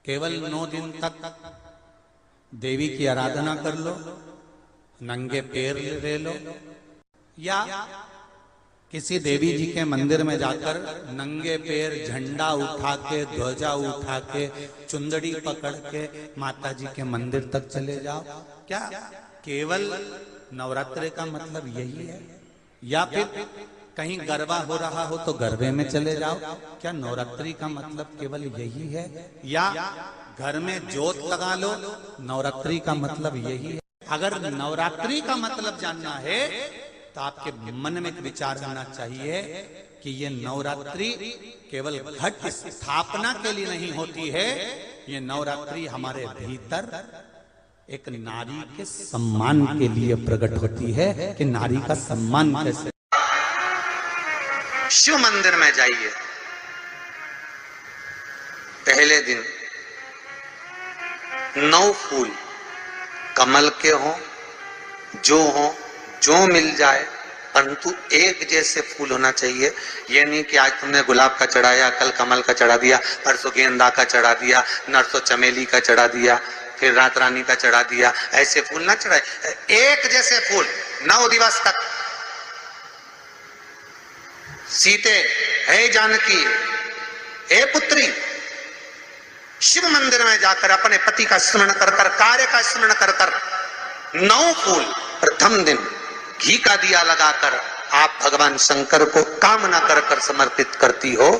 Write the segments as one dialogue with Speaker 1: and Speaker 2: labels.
Speaker 1: केवल 9 दिन तक देवी की आराधना कर लो, नंगे पैर ले लो, या किसी देवी जी के मंदिर में जाकर नंगे पैर झंडा उठा के, ध्वजा उठा के, चुंदड़ी पकड़ के माता जी के मंदिर तक चले जाओ। क्या केवल नवरात्रि का मतलब यही है? या फिर कहीं गरबा हो रहा हो तो गरबे में चले जाओ? क्या नवरात्रि का मतलब केवल यही है? या घर में जोत लगा लो, नवरात्रि का मतलब यही है? अगर नवरात्रि का मतलब जानना है तो आपके मन में एक विचार होना चाहिए कि ये नवरात्रि केवल घट स्थापना के लिए नहीं होती है, ये नवरात्रि हमारे भीतर एक नारी के सम्मान के लिए प्रकट होती है कि नारी का सम्मान कैसे।
Speaker 2: शिव मंदिर में जाइए, पहले दिन 9 फूल कमल के हों, जो मिल जाए, परंतु एक जैसे फूल होना चाहिए। ये नहीं कि आज तुमने गुलाब का चढ़ाया, कल कमल का चढ़ा दिया, परसों गेंदा का चढ़ा दिया, नरसों चमेली का चढ़ा दिया, फिर रात रानी का चढ़ा दिया। ऐसे फूल ना चढ़ाए, एक जैसे फूल 9 दिवस तक। सीते, हे जानकी, हे पुत्री, शिव मंदिर में जाकर अपने पति का स्मरण कर कर, कार्य का स्मरण कर कर 9 फूल प्रथम दिन घी का दिया लगाकर आप भगवान शंकर को कामना कर कर समर्पित करती हो।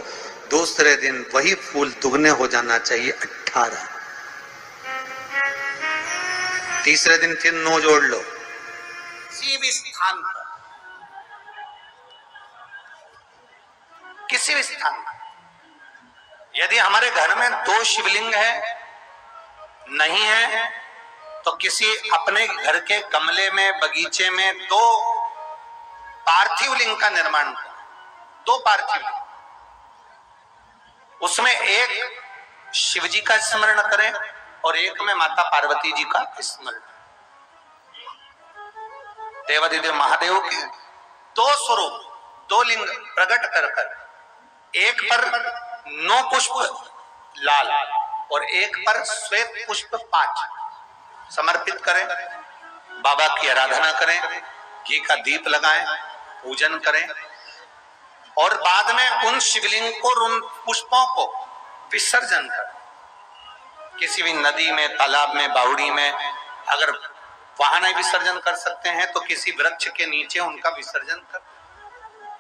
Speaker 2: दूसरे दिन वही फूल दुगने हो जाना चाहिए, 18। तीसरे दिन फिर 9 जोड़ लो। किसी भी स्थान पर, किसी भी स्थान पर यदि हमारे घर में 2 शिवलिंग है, नहीं है, तो किसी अपने घर के गमले में, बगीचे में 2 पार्थिव लिंग का निर्माण करें। 2 पार्थिव लिंग, उसमें एक शिव जी का स्मरण करें और एक में माता पार्वती जी का स्मरण। देवादिदेव महादेव के 2 स्वरूप, 2 लिंग प्रकट कर कर, एक पर 9 पुष्प लाल और एक पर श्वेत पुष्प 5 समर्पित करें। बाबा की आराधना करें, घी का दीप लगाएं, पूजन करें और बाद में उन शिवलिंग को, उन पुष्पों को विसर्जन करें। किसी भी नदी में, तालाब में, बावड़ी में, अगर वहां नहीं विसर्जन कर सकते हैं तो किसी वृक्ष के नीचे उनका विसर्जन करें।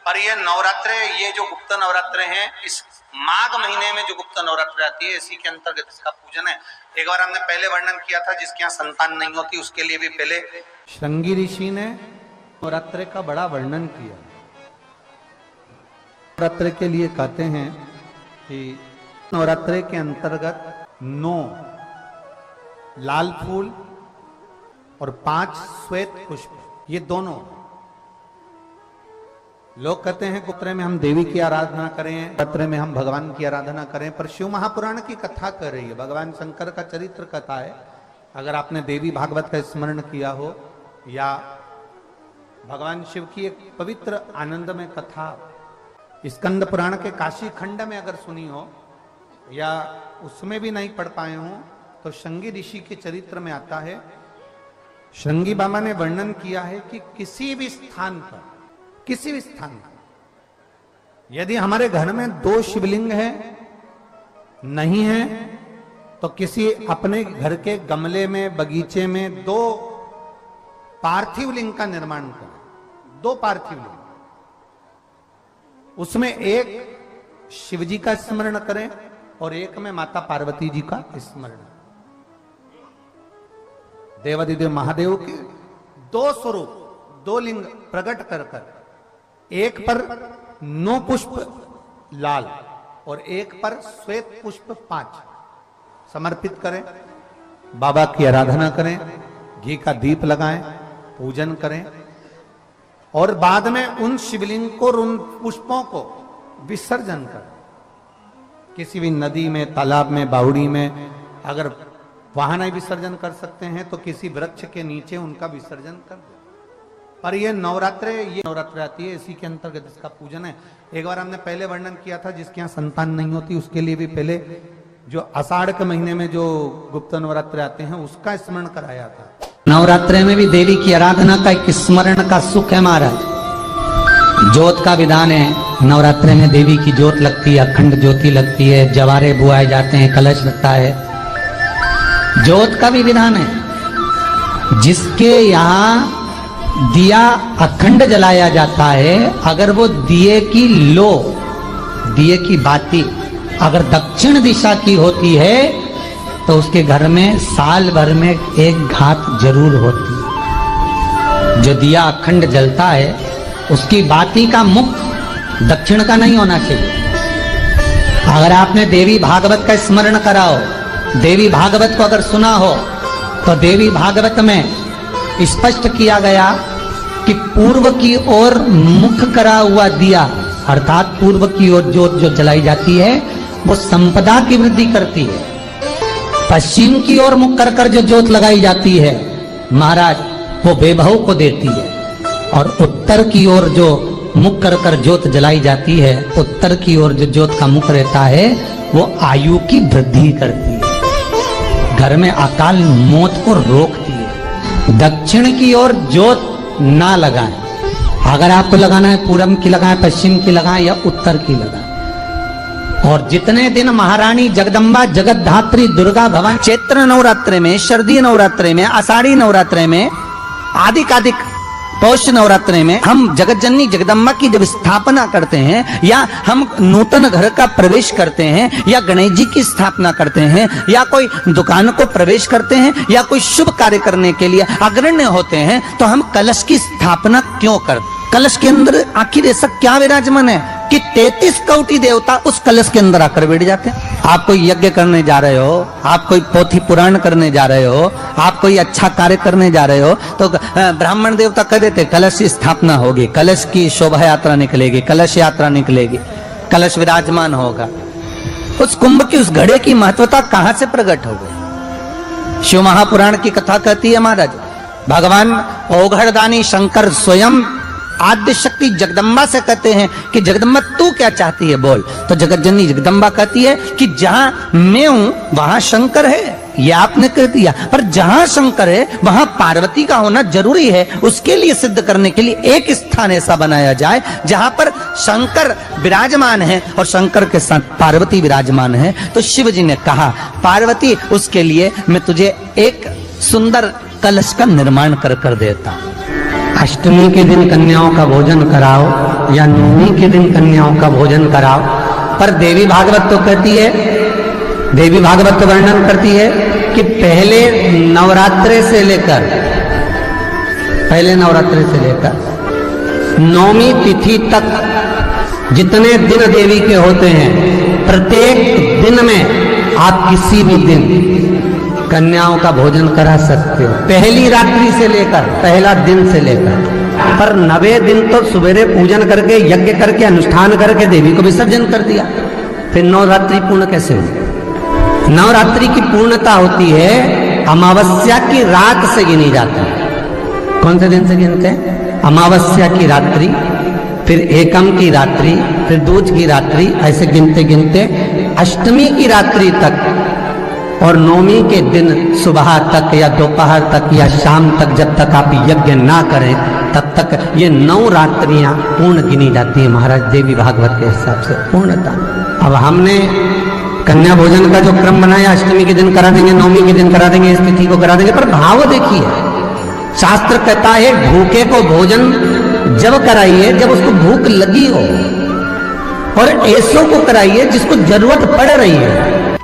Speaker 2: और ये नवरात्रे, ये जो गुप्त नवरात्रे हैं, इस माघ महीने में जो गुप्त नवरात्रि आती है, इसी के अंतर्गत इसका पूजन है। एक बार हमने पहले वर्णन किया था, जिसके यहाँ संतान नहीं होती उसके लिए भी पहले
Speaker 1: श्रृंगी ऋषि ने नवरात्रि का बड़ा वर्णन किया। नवरात्रि के लिए कहते हैं कि नवरात्रि के अंतर्गत 9 लाल फूल और 5 श्वेत पुष्प, ये दोनों। लोग कहते हैं नवरात्रि में हम देवी की आराधना करें, नवरात्रि में हम भगवान की आराधना करें, पर शिव महापुराण की कथा कर रही है, भगवान शंकर का चरित्र कथा है। अगर आपने देवी भागवत का स्मरण किया हो या भगवान शिव की एक पवित्र आनंदमय कथा स्कंद पुराण के काशी खंड में अगर सुनी हो या उसमें भी नहीं पढ़ पाए हो, तो श्रृंगी ऋषि के चरित्र में आता है। श्रृंगी बाबा ने वर्णन किया है कि किसी भी स्थान पर, किसी भी स्थान पर यदि हमारे घर में 2 शिवलिंग है, नहीं है, तो किसी अपने घर के गमले में, बगीचे में 2 पार्थिव लिंग का निर्माण करें। 2 पार्थिव लिंग, उसमें एक शिव जी का स्मरण करें और एक में माता पार्वती जी का स्मरण। देवादिदेव महादेव के 2 स्वरूप, 2 लिंग प्रकट कर कर, एक पर 9 पुष्प लाल और एक पर श्वेत पुष्प 5 समर्पित करें। बाबा की आराधना करें, घी का दीप लगाएं, पूजन करें और बाद में उन शिवलिंग को, उन पुष्पों को विसर्जन करें। किसी भी नदी में, तालाब में, बावड़ी में, अगर वहां नहीं विसर्जन कर सकते हैं तो किसी वृक्ष के नीचे उनका विसर्जन कर दो। पर ये नवरात्रे, ये नवरात्रि आती है, इसी के अंतर्गत इसका पूजन है। एक बार हमने पहले वर्णन किया था, जिसके यहाँ संतान नहीं होती उसके लिए भी पहले जो आषाढ़ के महीने में जो गुप्त नवरात्र आते हैं उसका स्मरण कराया था।
Speaker 3: नवरात्रे में भी देवी की आराधना का एक स्मरण का सुख है महाराज। ज्योत का विधान है, नवरात्रे में देवी की ज्योत लगती है, अखंड ज्योति लगती है, जवारे बुआए जाते हैं, कलश लगता है। ज्योत का भी विधान है। जिसके यहाँ दिया अखंड जलाया जाता है, अगर वो दिए की लो, दिए की बाती अगर दक्षिण दिशा की होती है तो उसके घर में साल भर में एक घात जरूर होती है। जो दिया अखंड जलता है उसकी बाती का मुख दक्षिण का नहीं होना चाहिए। अगर आपने देवी भागवत का स्मरण कराओ, देवी भागवत को अगर सुना हो, तो देवी भागवत में स्पष्ट किया गया कि पूर्व की ओर मुख करा हुआ दिया, अर्थात पूर्व की ओर ज्योत जो जलाई जाती है वो संपदा की वृद्धि करती है। पश्चिम की ओर मुख कर कर जो ज्योत लगाई जाती है महाराज, वो वैभव को देती है। और उत्तर की ओर जो मुख कर कर ज्योत जलाई जाती है, उत्तर की ओर जो ज्योत का मुख रहता है वो आयु की वृद्धि करती है, घर में अकाल मौत को रोकती है। दक्षिण की ओर ज्योत ना लगाएं। अगर आपको लगाना है पूरब की लगाएं, पश्चिम की लगाएं या उत्तर की लगाएं। और जितने दिन महारानी जगदम्बा जगतधात्री दुर्गा भवन चैत्र नवरात्रे में, शरदीय नवरात्रे में, आषाढ़ी नवरात्रे में, आदिकादिक पौष नवरात्रे में हम जगत जननी जगदम्बा की जब स्थापना करते हैं, या हम नूतन घर का प्रवेश करते हैं, या गणेश जी की स्थापना करते हैं, या कोई दुकान को प्रवेश करते हैं, या कोई शुभ कार्य करने के लिए अग्रण्य होते हैं, तो हम कलश की स्थापना क्यों करते? कलश के अंदर आखिर ऐसा क्या विराजमान है कि 33 कोटि देवता उस कलश के अंदर आकर बैठ जाते हैं। आप कोई यज्ञ करने जा रहे हो, आप कोई पोथी पुराण करने जा रहे हो, आप कोई अच्छा कार्य करने जा रहे हो, तो ब्राह्मण देवता कह देते कलश की स्थापना होगी, कलश की शोभा यात्रा निकलेगी, कलश यात्रा निकलेगी, कलश विराजमान होगा। उस कुंभ की उस घड़े की महत्वता कहां से प्रकट हो गई? शिव महापुराण की कथा कहती है महाराज, भगवान ओघड़दानी शंकर स्वयं आद्य शक्ति जगदम्बा से कहते हैं कि जगदम्बा तू क्या चाहती है बोल। तो जगत जननी जगदम्बा कहती है कि जहां मैं हूं वहां शंकर है, ये आपने कह दिया, पर जहां शंकर है वहां पार्वती का होना जरूरी है। उसके लिए सिद्ध करने के लिए एक स्थान ऐसा बनाया जाए जहां पर शंकर विराजमान है और शंकर के साथ पार्वती विराजमान है। तो शिव जी ने कहा पार्वती, उसके लिए मैं तुझे एक सुंदर कलश का निर्माण कर कर देता हूं। अष्टमी के दिन कन्याओं का भोजन कराओ या नवमी के दिन कन्याओं का भोजन कराओ, पर देवी भागवत तो कहती है, देवी भागवत तो वर्णन करती है कि पहले नवरात्रे से लेकर नवमी तिथि तक जितने दिन देवी के होते हैं, प्रत्येक दिन में आप किसी भी दिन कन्याओं का भोजन करा सकते हो, पहली रात्रि से लेकर, पहला दिन से लेकर। पर 90 दिन तो सवेरे पूजन करके, यज्ञ करके, अनुष्ठान करके देवी को विसर्जन कर दिया, फिर नवरात्रि पूर्ण कैसे हुई? नवरात्रि की पूर्णता होती है अमावस्या की रात से गिनी जाती है। कौन से दिन से गिनते हैं? अमावस्या की रात्रि, फिर एकम की रात्रि, फिर दूज की रात्रि, ऐसे गिनते गिनते अष्टमी की रात्रि तक और नवमी के दिन सुबह तक या दोपहर तक या शाम तक, जब तक आप यज्ञ ना करें तब तक ये 9 रात्रियां पूर्ण गिनी जाती है महाराज देवी भागवत के हिसाब से पूर्णता। अब हमने कन्या भोजन का जो क्रम बनाया, अष्टमी के दिन करा देंगे, नवमी के दिन करा देंगे, इस तिथि को करा देंगे, पर भाव देखिए, शास्त्र कहता है भूखे को भोजन जब कराइए जब उसको भूख लगी हो, और ऐसों को कराइए जिसको जरूरत पड़ रही है।